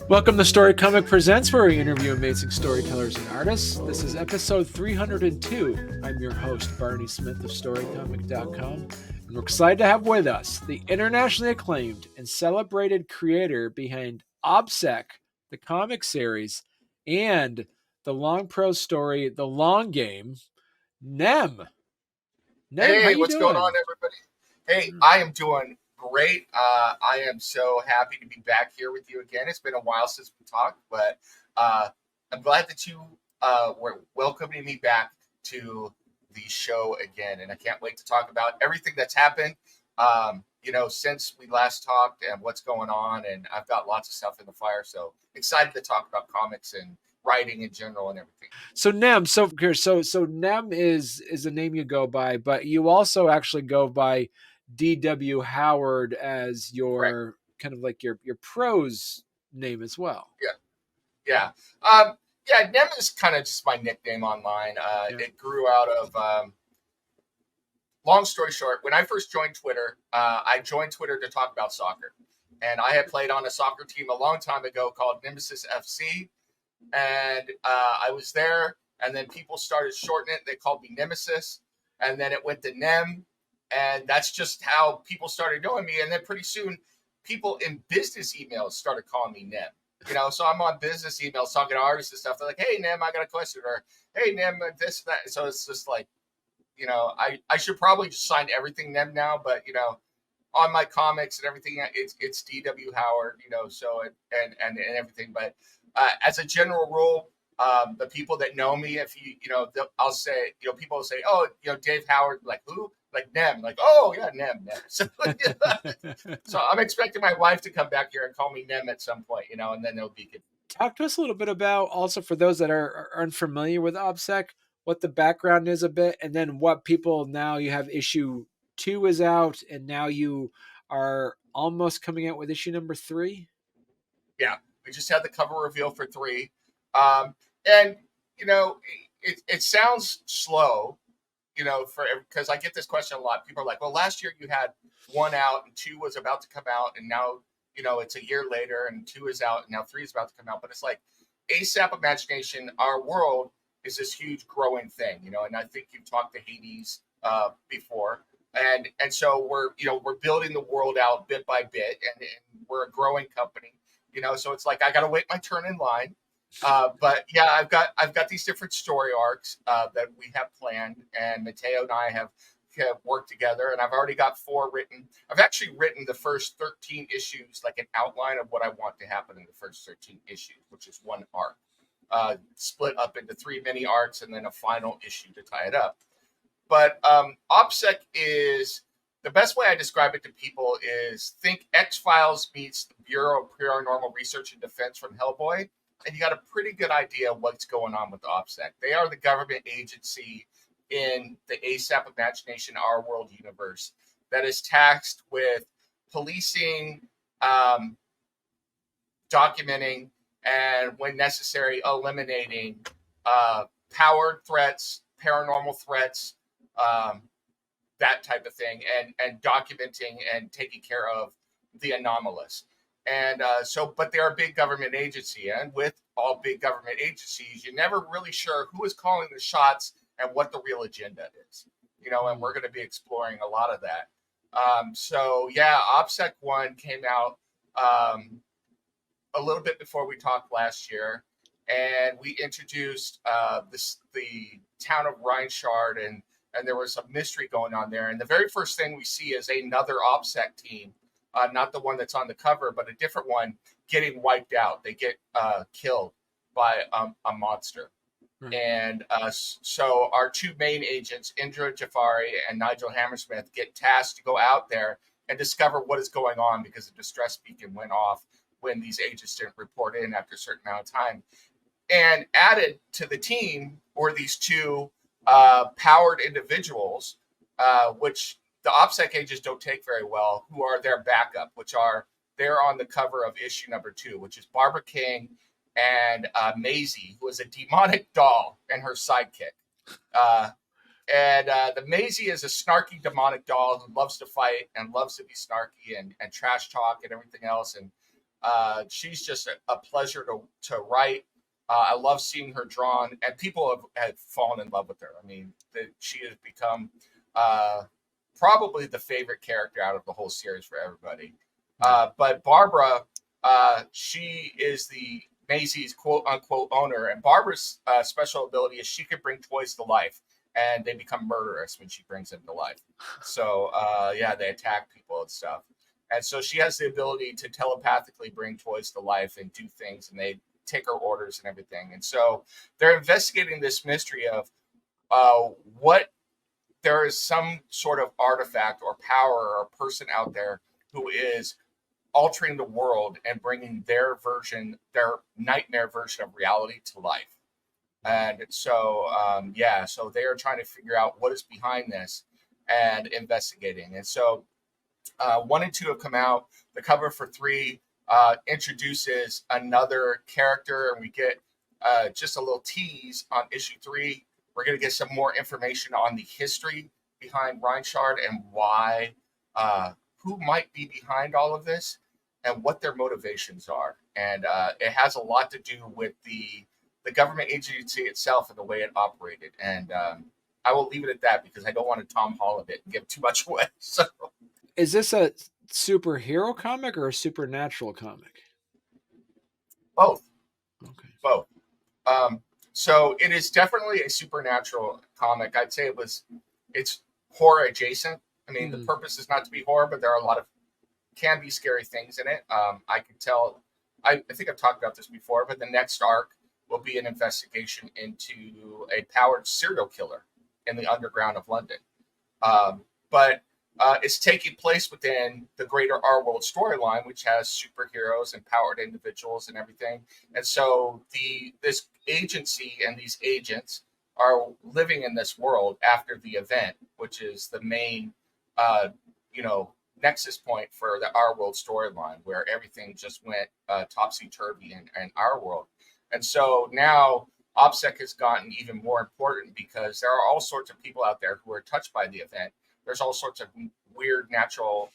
Welcome to Storycomic Presents, where we interview amazing storytellers and artists. This is episode 302. I'm your host, Barney Smith of Storycomic.com, and we're excited to have with us the internationally acclaimed and celebrated creator behind OPSEC, the comic series, and the long prose story, The Long Game, Nem. Nem, how Hey, you what's doing? going on, everybody? Hey, I am doing great. I am so happy to be back here with you again. It's been a while since we talked, but I'm glad that you were welcoming me back to the show again. And I can't wait to talk about everything that's happened, since we last talked and what's going on. And I've got lots of stuff in the fire. So excited to talk about comics and writing in general and everything. So Nem, so Nem is a name you go by, but you also actually go by D.W. Howard as Right. your kind of like your prose name as well. Yeah. Nem is kind of just my nickname online. Yeah. It grew out of, long story short, when I first joined Twitter, I joined Twitter to talk about soccer. And I had played on a soccer team a long time ago called Nemesis FC. And I was there, and then people started shortening it. They called me Nemesis, and then it went to Nem. And that's just how people started knowing me. And then pretty soon, people in business emails started calling me Nem. So I'm on business emails talking to artists and stuff. They're like, "Hey, Nem, I got a question," or "Hey, Nem, this, that." So it's just like, I should probably just sign everything Nem now, but on my comics and everything, it's D.W. Howard, so and everything. But as a general rule, the people that know me, if I'll say, people will say, "Oh, Dave Howard," like who? Like Nem, like, "Oh yeah, Nem." So, so I'm expecting my wife to come back here and call me Nem at some point, and then it'll be good. Talk to us a little bit about, also for those that are unfamiliar with OPSEC, what the background is a bit, and then what people now. You have issue 2 is out, and now you are almost coming out with issue number 3. Yeah, we just had the cover reveal for 3, and it sounds slow. Because I get this question a lot. People are like, "Well, last year you had 1 out and 2 was about to come out, and now it's a year later and 2 is out and now 3 is about to come out." But it's like ASAP Imagination, our world is this huge growing thing, and I think you've talked to Hades before, and so we're building the world out bit by bit, and we're a growing company, so it's like I got to wait my turn in line. But yeah, I've got these different story arcs that we have planned, and Mateo and I have worked together, and I've already got 4 written. I've actually written the first 13 issues, like an outline of what I want to happen in the first 13 issues, which is 1 arc, split up into 3 mini arcs, and then a final issue to tie it up. But OPSEC is the best way I describe it to people is think X-Files meets the Bureau of Paranormal Research and Defense from Hellboy. And you got a pretty good idea of what's going on with OPSEC. They are the government agency in the ASAP Imagination Our World universe that is tasked with policing, documenting, and when necessary, eliminating powered threats, paranormal threats, that type of thing, and documenting and taking care of the anomalous. And but they're a big government agency, and with all big government agencies, you're never really sure who is calling the shots and what the real agenda is, and we're going to be exploring a lot of that. So yeah, OPSEC 1 came out a little bit before we talked last year, and we introduced the town of Rhineshard, and there was some mystery going on there. And the very first thing we see is another OPSEC team. Not the one that's on the cover, but a different one getting wiped out. They get killed by a monster. And so our 2 main agents, Indra Jafari and Nigel Hammersmith, get tasked to go out there and discover what is going on, because a distress beacon went off when these agents didn't report in after a certain amount of time. And added to the team were these 2 powered individuals, which the OPSEC agents don't take very well, who are their backup, they're on the cover of issue number 2, which is Barbara King and Maisie, who is a demonic doll, and her sidekick. The Maisie is a snarky demonic doll who loves to fight and loves to be snarky and trash talk and everything else. And She's just a pleasure to write. I love seeing her drawn, and people have fallen in love with her. I mean, she has become probably the favorite character out of the whole series for everybody. But Barbara, she is the Maisie's quote unquote owner, and Barbara's special ability is she can bring toys to life, and they become murderous when she brings them to life. So yeah, they attack people and stuff. And so she has the ability to telepathically bring toys to life and do things, and they take her orders and everything. And so they're investigating this mystery of what there is some sort of artifact or power or person out there who is altering the world and bringing their nightmare version of reality to life. And so, yeah, so they are trying to figure out what is behind this and investigating. And so 1 and 2 have come out. The cover for 3 introduces another character, and we get just a little tease on issue 3. We're going to get some more information on the history behind Reinshard and why, who might be behind all of this and what their motivations are. And it has a lot to do with the government agency itself and the way it operated. And I will leave it at that because I don't want to Tom Holland it and give too much away. So, is this a superhero comic or a supernatural comic? Both. Okay. Both. So it is definitely a supernatural comic. I'd say it's horror adjacent. I mean, the purpose is not to be horror, but there are a lot of can be scary things in it. I can tell. I think I've talked about this before, but the next arc will be an investigation into a powered serial killer in the underground of London. But it's taking place within the greater Our World storyline, which has superheroes and powered individuals and everything. And so this agency and these agents are living in this world after the event, which is the main, nexus point for the Our World storyline, where everything just went topsy-turvy in Our World. And so now OPSEC has gotten even more important because there are all sorts of people out there who are touched by the event. There's all sorts of weird natural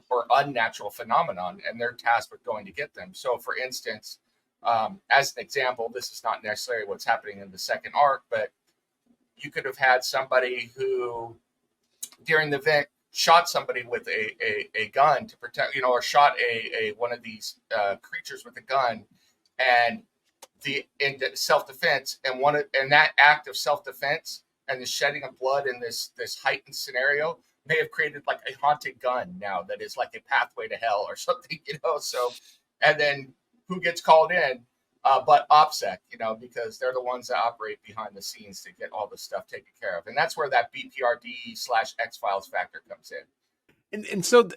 or unnatural phenomenon, and they're tasked with going to get them. So, for instance, as an example, this is not necessarily what's happening in the second arc, but you could have had somebody who, during the event, shot somebody with a gun to protect, or shot a one of these creatures with a gun, and in self-defense, and that act of self-defense and the shedding of blood in this heightened scenario may have created like a haunted gun now that is like a pathway to hell or something, So, and then who gets called in? But OPSEC, because they're the ones that operate behind the scenes to get all this stuff taken care of, and that's where that BPRD/X-Files factor comes in. And so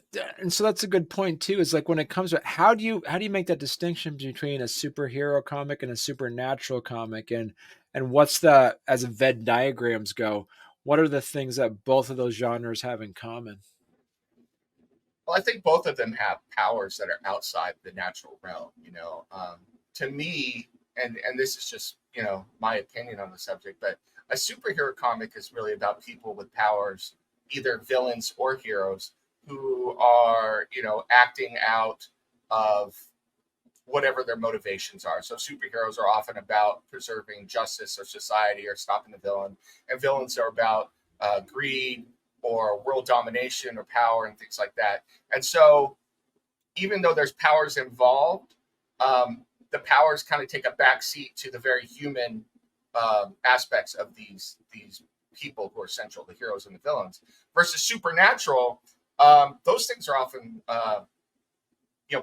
that's a good point too. Is like when it comes to how do you make that distinction between a superhero comic and a supernatural comic, and what's as Venn diagrams go, what are the things that both of those genres have in common? Well, I think both of them have powers that are outside the natural realm. To me, and this is just my opinion on the subject, but a superhero comic is really about people with powers, either villains or heroes, who are, acting out of whatever their motivations are. So superheroes are often about preserving justice or society or stopping the villain, and villains are about greed or world domination or power and things like that. And so even though there's powers involved, the powers kind of take a backseat to the very human aspects of these people who are central, the heroes and the villains. Versus supernatural, those things are often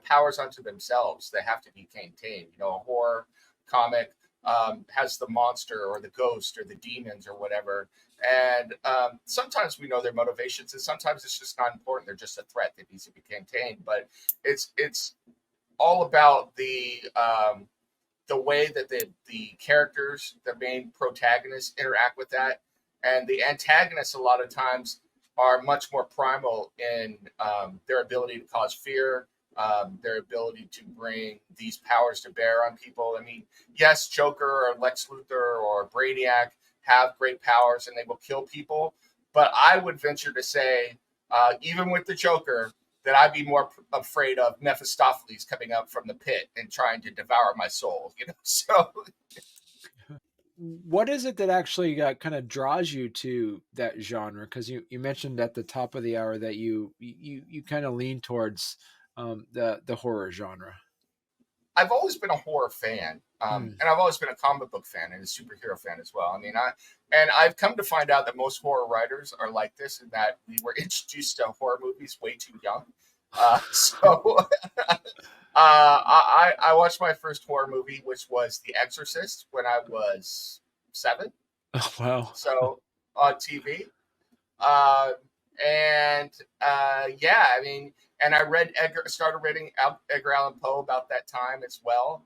powers unto themselves that have to be contained. A horror comic has the monster or the ghost or the demons or whatever, and sometimes we know their motivations, and sometimes it's just not important. They're just a threat that needs to be contained. But it's all about the way that the characters, the main protagonists, interact with that. And the antagonists a lot of times are much more primal in their ability to cause fear, their ability to bring these powers to bear on people. I mean, yes, Joker or Lex Luthor or Brainiac have great powers and they will kill people. But I would venture to say, even with the Joker, that I'd be more afraid of Mephistopheles coming up from the pit and trying to devour my soul, So What is it that actually kind of draws you to that genre? Because you mentioned at the top of the hour that you kind of lean towards the horror genre. I've always been a horror fan, Mm. and I've always been a comic book fan and a superhero fan as well. I mean, I've come to find out that most horror writers are like this, in that we were introduced to horror movies way too young. So I watched my first horror movie, which was The Exorcist, when I was 7. Oh, wow. So on TV. Uh, yeah, I mean, and I started reading Edgar Allan Poe about that time as well.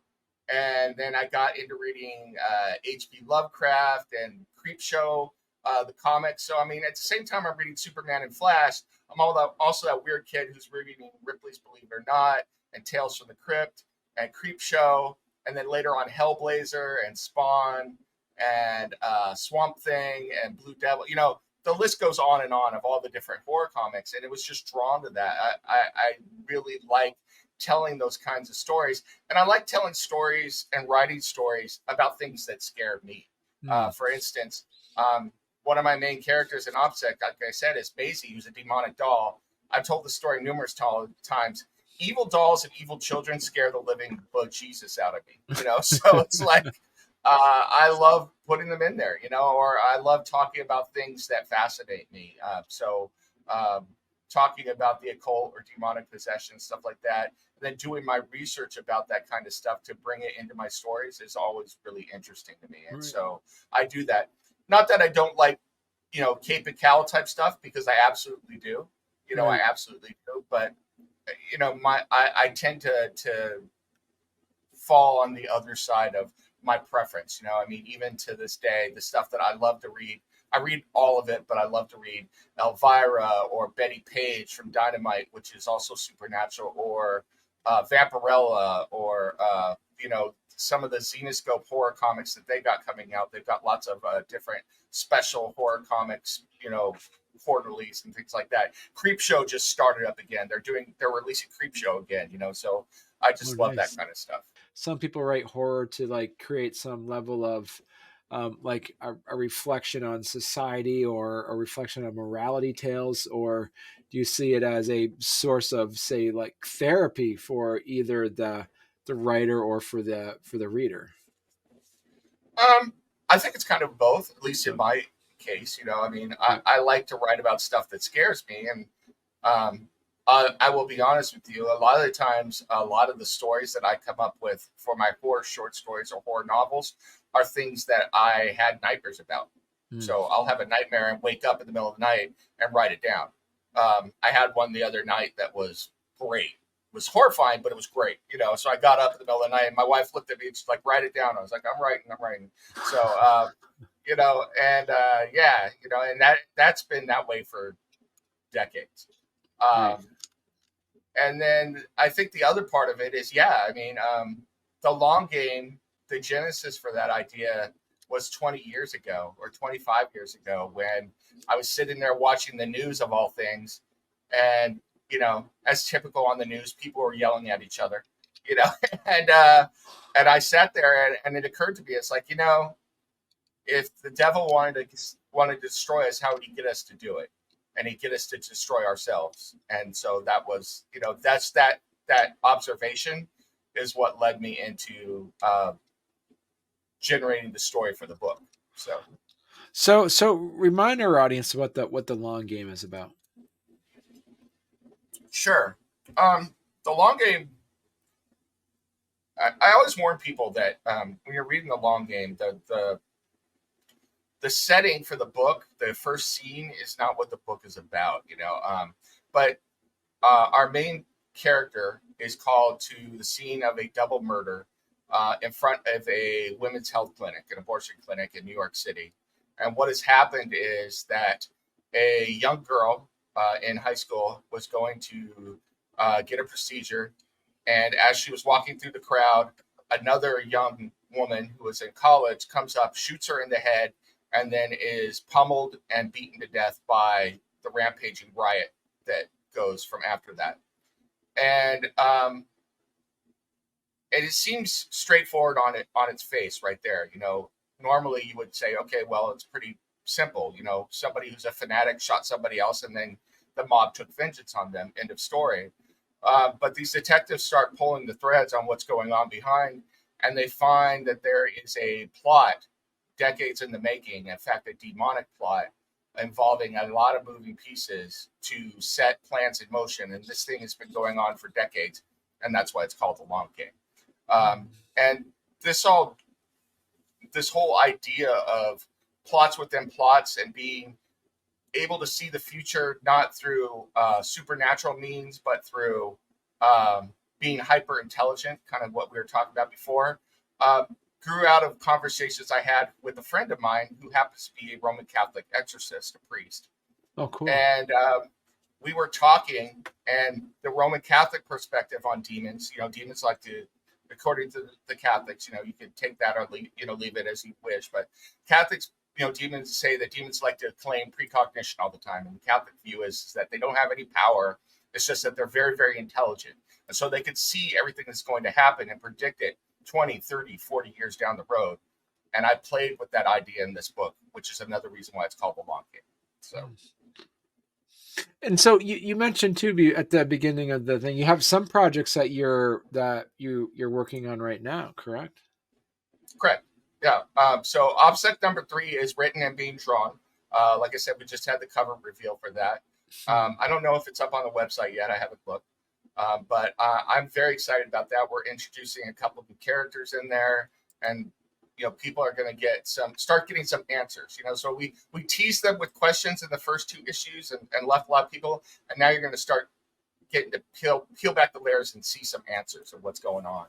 And then I got into reading H.P. Lovecraft and Creepshow, the comics. So, I mean, at the same time I'm reading Superman and Flash, I'm also that weird kid who's reading Ripley's Believe It or Not and Tales from the Crypt and Creepshow. And then later on Hellblazer and Spawn and Swamp Thing and Blue Devil. The list goes on and on of all the different horror comics, and it was just drawn to that. I really like telling those kinds of stories, and I like telling stories and writing stories about things that scared me. For instance, one of my main characters in OPSEC, like I said, is Maisie, who's a demonic doll. I've told the story numerous times. Evil dolls and evil children scare the living bejesus out of me. So it's like, I love putting them in there, or I love talking about things that fascinate me. Talking about the occult or demonic possession, stuff like that, and then doing my research about that kind of stuff to bring it into my stories is always really interesting to me. And so I do that. Not that I don't like, Cape and Cowl type stuff, because I absolutely do. I absolutely do. But, I tend to fall on the other side of my preference. I mean, even to this day, the stuff that I love to read, I read all of it, but I love to read Elvira or Betty Page from Dynamite, which is also supernatural, or Vampirella, or some of the Xenoscope horror comics that they got coming out. They've got lots of different special horror comics, quarterlies and things like that. Creepshow just started up again. They're releasing Creepshow again, so I just love that kind of stuff. Some people write horror to like create some level of like a reflection on society or a reflection on morality tales, or do you see it as a source of, say, like therapy for either the writer or for the reader? I think it's kind of both, at least in my case. I mean, I like to write about stuff that scares me, and I will be honest with you. A lot of the times, a lot of the stories that I come up with for my horror short stories or horror novels are things that I had nightmares about. So I'll have a nightmare and wake up in the middle of the night and write it down. I had one the other night that was great. It was horrifying, but it was great. So I got up in the middle of the night and my wife looked at me and she's like, write it down. I was like, I'm writing. So, and that's been that way for decades. And then I think the other part of it is, the long game, the genesis for that idea was 20 years ago or 25 years ago, when I was sitting there watching the news of all things. And, as typical on the news, people were yelling at each other, and I sat there and it occurred to me, it's like, if the devil wanted to destroy us, how would he get us to do it? And he'd get us to destroy ourselves. And so that was, that's that observation is what led me into generating the story for the book. So Remind our audience what the long game is about. Sure. The long game, I always warn people that when you're reading the long game, the setting for the book, the first scene, is not what the book is about, but our main character is called to the scene of a double murder in front of a women's health clinic, an abortion clinic in New York City. And what has happened is that a young girl in high school was going to get a procedure. And as she was walking through the crowd, another young woman who was in college comes up, shoots her in the head, and then is pummeled and beaten to death by the rampaging riot that goes from after that. And it seems straightforward on its face right there. Normally you would say, okay, well, it's pretty simple. Somebody who's a fanatic shot somebody else, and then the mob took vengeance on them. End of story. But these detectives start pulling the threads on what's going on behind, and they find that there is a plot decades in the making. In fact, a demonic plot involving a lot of moving pieces to set plans in motion. And this thing has been going on for decades, and that's why it's called the long game. And this whole idea of plots within plots and being able to see the future, not through supernatural means, but through being hyper intelligent, kind of what we were talking about before, grew out of conversations I had with a friend of mine who happens to be a Roman Catholic exorcist, a priest. Oh, cool. And we were talking, and the Roman Catholic perspective on demons, demons like to, according to the Catholics, you can take that or leave it as you wish. But Catholics, demons say that demons like to claim precognition all the time. And the Catholic view is that they don't have any power. It's just that they're very, very intelligent. And so they can see everything that's going to happen and predict it 20, 30, 40 years down the road. And I played with that idea in this book, which is another reason why it's called the long game. So. And so you mentioned too at the beginning of the thing, you have some projects that you're working on right now, correct? Correct. Yeah. So OPSEC number 3 is written and being drawn. Like I said, we just had the cover reveal for that. I don't know if it's up on the website yet. I haven't looked. But I'm very excited about that. We're introducing a couple of new characters in there, and people are going to start getting some answers. So we teased them with questions in the first 2 issues and left a lot of people, and now you're going to start getting to peel back the layers and see some answers of what's going on.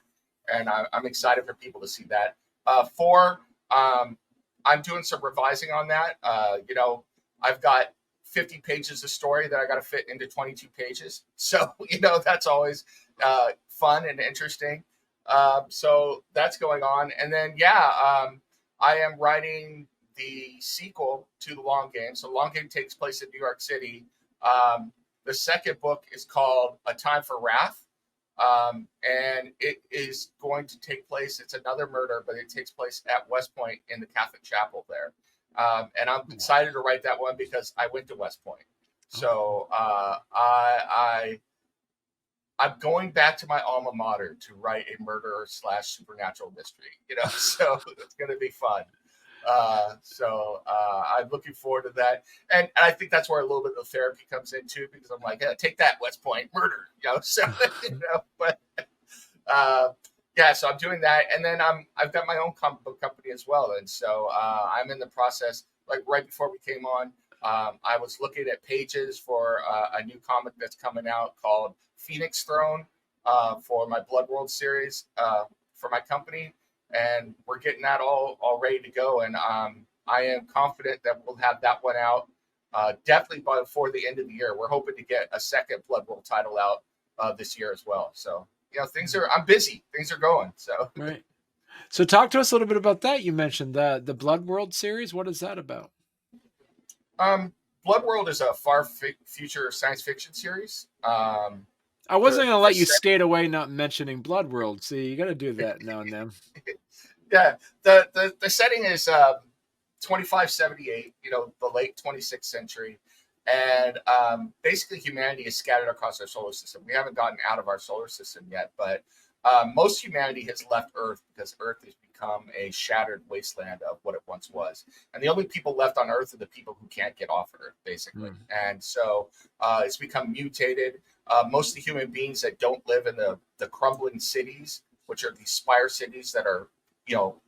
And I'm excited for people to see that. 4, I'm doing some revising on that. I've got 50 pages of story that I got to fit into 22 pages. So, that's always fun and interesting. So that's going on. And then, I am writing the sequel to the long game. So long game takes place in New York City. The second book is called A Time for Wrath. And it is going to take place. It's another murder, but it takes place at West Point in the Catholic chapel there. And I'm excited to write that one because I went to West Point. So I'm going back to my alma mater to write a murder/supernatural mystery, so it's going to be fun. So I'm looking forward to that. And I think that's where a little bit of therapy comes in too, because I'm like, take that, West Point, murder, so, but so I'm doing that. And then I've got my own comic book company as well. And so I'm in the process, like right before we came on, I was looking at pages for a new comic that's coming out called Phoenix Throne for my Blood World series for my company. And we're getting that all ready to go. And I am confident that we'll have that one out definitely before the end of the year. We're hoping to get a second Blood World title out this year as well. So, I'm busy. Things are going. So, right. So talk to us a little bit about that. You mentioned the Blood World series. What is that about? Blood World is a far future science fiction series. I wasn't going to let you skate away not mentioning Blood World. See, you got to do that now and then. Yeah, the setting is 2578, the late 26th century. And basically humanity is scattered across our solar system. We haven't gotten out of our solar system yet, but most humanity has left Earth because Earth has become a shattered wasteland of what it once was. And the only people left on Earth are the people who can't get off Earth, basically. And so it's become mutated. Most of the human beings that don't live in the crumbling cities, which are these spire cities that are,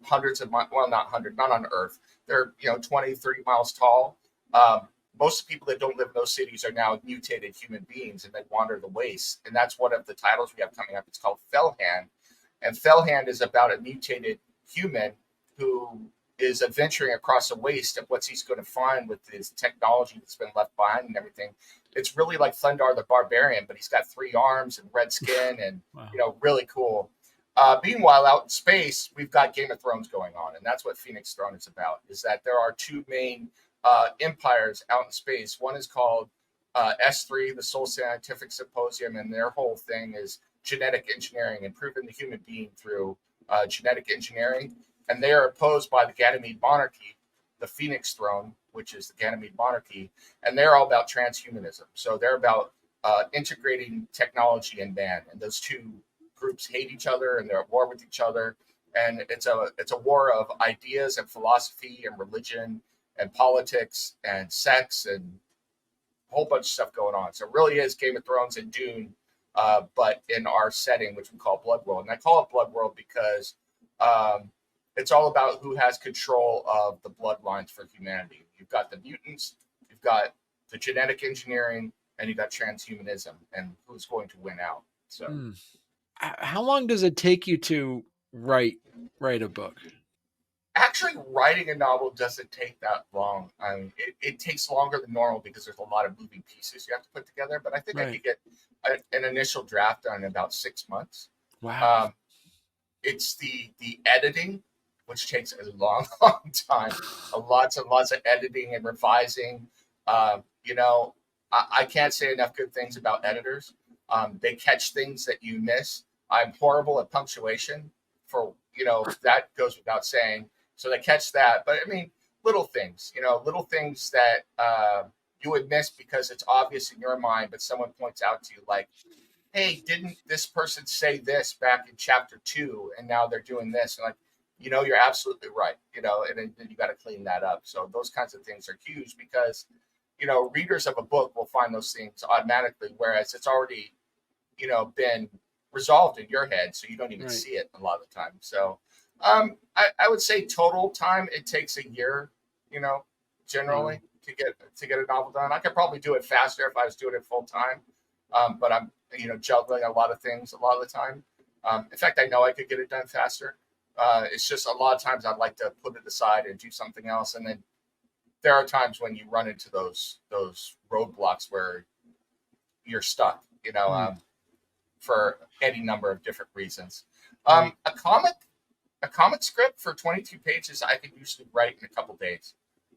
hundreds of miles, well, not on Earth. They're, 20, 30 miles tall. Most of the people that don't live in those cities are now mutated human beings and they wander the waste. And that's one of the titles we have coming up. It's called Fellhand. And Fellhand is about a mutated human who is adventuring across the waste of what he's going to find with his technology that's been left behind and everything. It's really like Thundar the Barbarian, but he's got 3 arms and red skin and, wow. Really cool. Meanwhile, out in space, we've got Game of Thrones going on. And that's what Phoenix Throne is about, is that there are 2 main empires out in space. One is called S3, the Seoul Scientific Symposium, and their whole thing is genetic engineering, improving the human being through genetic engineering. And they are opposed by the Ganymede monarchy, the Phoenix throne, which is the Ganymede monarchy, and they're all about transhumanism. So they're about integrating technology and man, and those two groups hate each other and they're at war with each other. And it's a war of ideas and philosophy and religion and politics and sex and a whole bunch of stuff going on. So it really is Game of Thrones and Dune, but in our setting, which we call Blood World. And I call it Blood World because it's all about who has control of the bloodlines for humanity. You've got the mutants, you've got the genetic engineering, and you've got transhumanism, and who's going to win out. So, how long does it take you to write a book? actually, writing a novel doesn't take that long. I mean, it takes longer than normal because there's a lot of moving pieces you have to put together. But I think I could get an initial draft done in about 6 months. Wow. It's the editing, which takes a long, long time. Lots and lots of editing and revising. You know, I can't say enough good things about editors. They catch things that you miss. I'm horrible at punctuation. That goes without saying. So they catch that. But I mean, little things that you would miss because it's obvious in your mind, but someone points out to you, like, hey, didn't this person say this back in chapter 2 and now they're doing this? And like, you're absolutely right, and then you got to clean that up. So those kinds of things are huge because, readers of a book will find those things automatically, whereas it's already, been resolved in your head. So you don't even see it a lot of the time. So I would say total time, it takes a year, generally to get a novel done. I could probably do it faster if I was doing it full time. But I'm, juggling a lot of things a lot of the time. In fact, I know I could get it done faster. It's just a lot of times I'd like to put it aside and do something else. And then there are times when you run into those roadblocks where you're stuck, for any number of different reasons. A comic script for 22 pages, I can usually write in a couple days.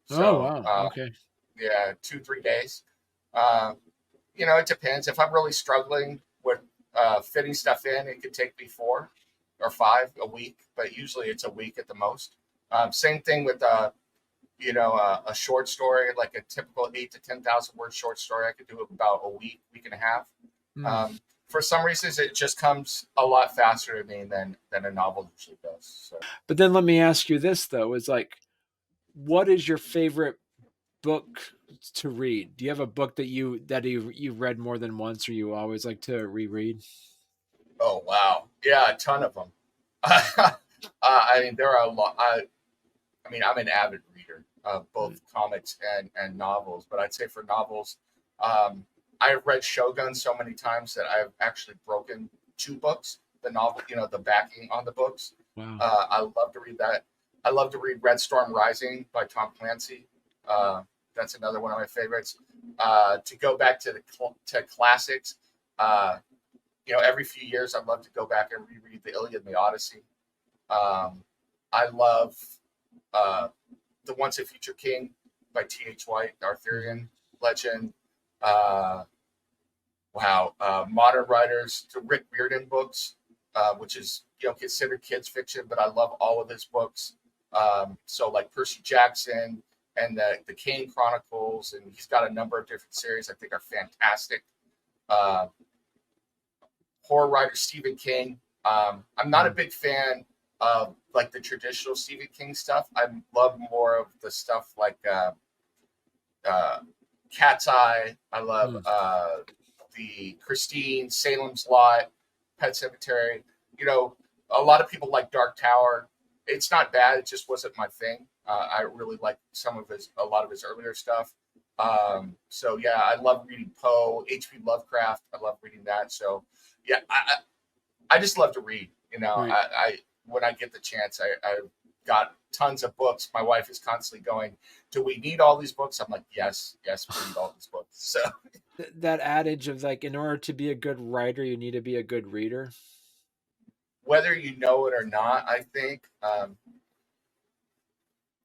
So, wow. Okay. Yeah, 2-3 days. It depends. If I'm really struggling with fitting stuff in, it could take me 4 or 5 a week, but usually it's a week at the most. Same thing with a short story, like a typical 8 to 10,000 word short story. I could do it about a week and a half. For some reasons, it just comes a lot faster to me than a novel usually does. So. But then let me ask you this though: is like, what is your favorite book to read? Do you have a book that you've read more than once, or you always like to reread? Oh wow, yeah, a ton of them. I mean, there are a lot. I'm an avid reader of both comics and novels, but I'd say for novels, I've read Shogun so many times that I've actually broken 2 books. The novel, the backing on the books. Wow. I love to read that. I love to read Red Storm Rising by Tom Clancy. That's another one of my favorites. To go back to classics, every few years I love to go back and reread the Iliad and the Odyssey. I love The Once a Future King by T.H. White, the Arthurian legend. Modern writers, the Rick Riordan books, which is considered kids fiction, but I love all of his books. So like Percy Jackson and the Kane Chronicles, and he's got a number of different series I think are fantastic. Horror writer Stephen King. I'm not a big fan of like the traditional Stephen King stuff. I love more of the stuff like Cat's Eye. I love the Christine, Salem's Lot, Pet Cemetery. A lot of people like Dark Tower. It's not bad. It just wasn't my thing. I really like a lot of his earlier stuff. So yeah, I love reading Poe, H.P. Lovecraft. I love reading that. So yeah, I just love to read. I when I get the chance, I've got tons of books. My wife is constantly going, "Do we need all these books?" I'm like, yes, we need all these books. So that adage of like, in order to be a good writer, you need to be a good reader. Whether you know it or not, I think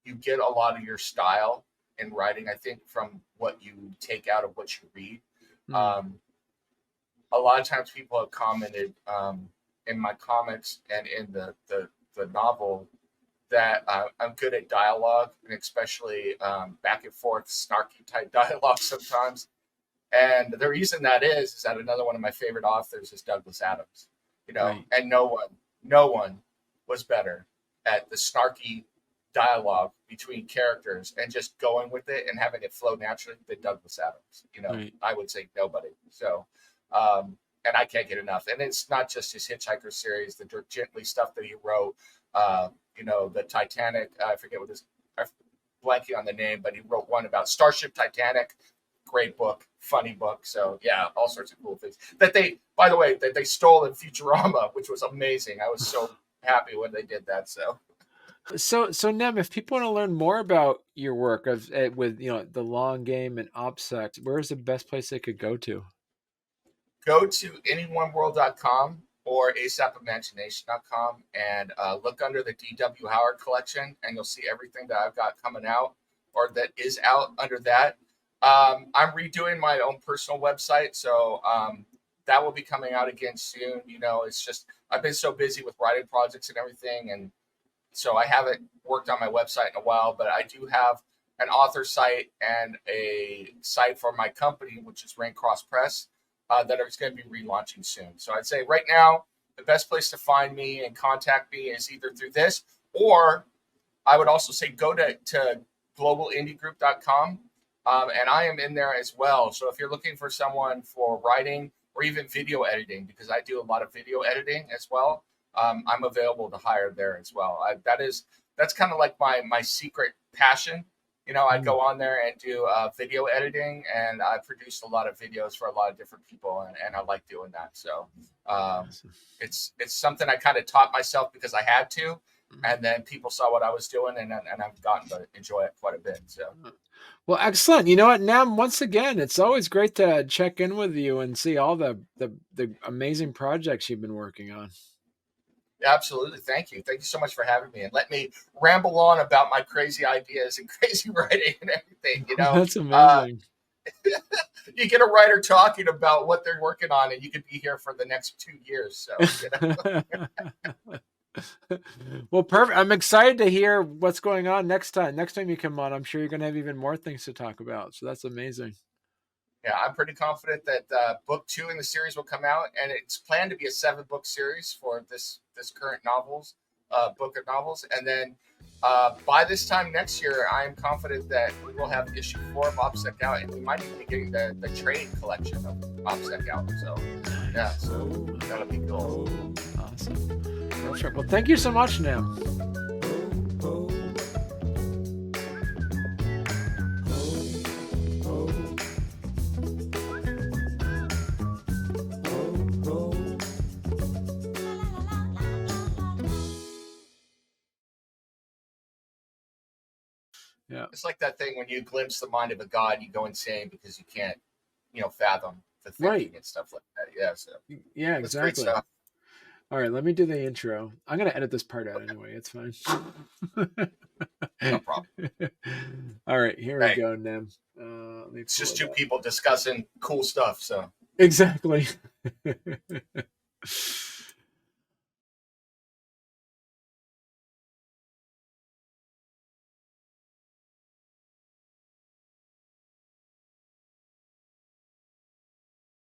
you get a lot of your style in writing. I think from what you take out of what you read. A lot of times people have commented in my comics and in the novel that I'm good at dialogue, and especially back and forth, snarky type dialogue sometimes. And the reason that is that another one of my favorite authors is Douglas Adams, Right. and no one was better at the snarky dialogue between characters and just going with it and having it flow naturally than Douglas Adams. Right. I would say nobody. So, and I can't get enough. And it's not just his Hitchhiker series, the Dirk Gently stuff that he wrote, the Titanic, I forget what I'm blanking on the name, but he wrote one about Starship Titanic. Great book, funny book. So yeah, all sorts of cool things that by the way, that they stole in Futurama, which was amazing. I was so happy when they did that. So Nem, if people want to learn more about your work with the long game and OPSEC, where's the best place they could go to? Go to anyoneworld.com or asapimagination.com and look under the D.W. Howard collection, and you'll see everything that I've got coming out or that is out under that. I'm redoing my own personal website, so that will be coming out again soon. It's just I've been so busy with writing projects and everything, and so I haven't worked on my website in a while. But I do have an author site and a site for my company, which is Rain Cross Press, that is going to be relaunching soon. So I'd say right now the best place to find me and contact me is either through this, or I would also say go to globalindiegroup.com. And I am in there as well. So if you're looking for someone for writing or even video editing, because I do a lot of video editing as well, I'm available to hire there as well. That's kind of like my secret passion. I go on there and do video editing, and I've produced a lot of videos for a lot of different people, and I like doing that. So it's something I kind of taught myself because I had to, and then people saw what I was doing, and I've gotten to enjoy it quite a bit. So. Well, excellent. You know what, Nam, once again, it's always great to check in with you and see all the amazing projects you've been working on. Absolutely. Thank you. Thank you so much for having me and let me ramble on about my crazy ideas and crazy writing and everything. That's amazing. You get a writer talking about what they're working on, and you could be here for the next 2 years. So, Well, perfect. I'm excited to hear what's going on next time. Next time you come on, I'm sure you're going to have even more things to talk about. So that's amazing. Yeah, I'm pretty confident that book 2 in the series will come out, and it's planned to be a 7-book series for this current book of novels. And then by this time next year, I am confident that we will have issue 4 of OPSEC out, and we might even be getting the trade collection of OPSEC out. So yeah, so that'll be cool. Awesome. Well, thank you so much, Nam. Yeah. It's like that thing when you glimpse the mind of a god, you go insane because you can't, fathom the thinking and stuff like that. Yeah. So yeah, exactly. Great stuff. All right, let me do the intro. I'm going to edit this part out anyway. It's fine. No problem. All right, here we go, Nem. It's just 2 people discussing cool stuff. So exactly.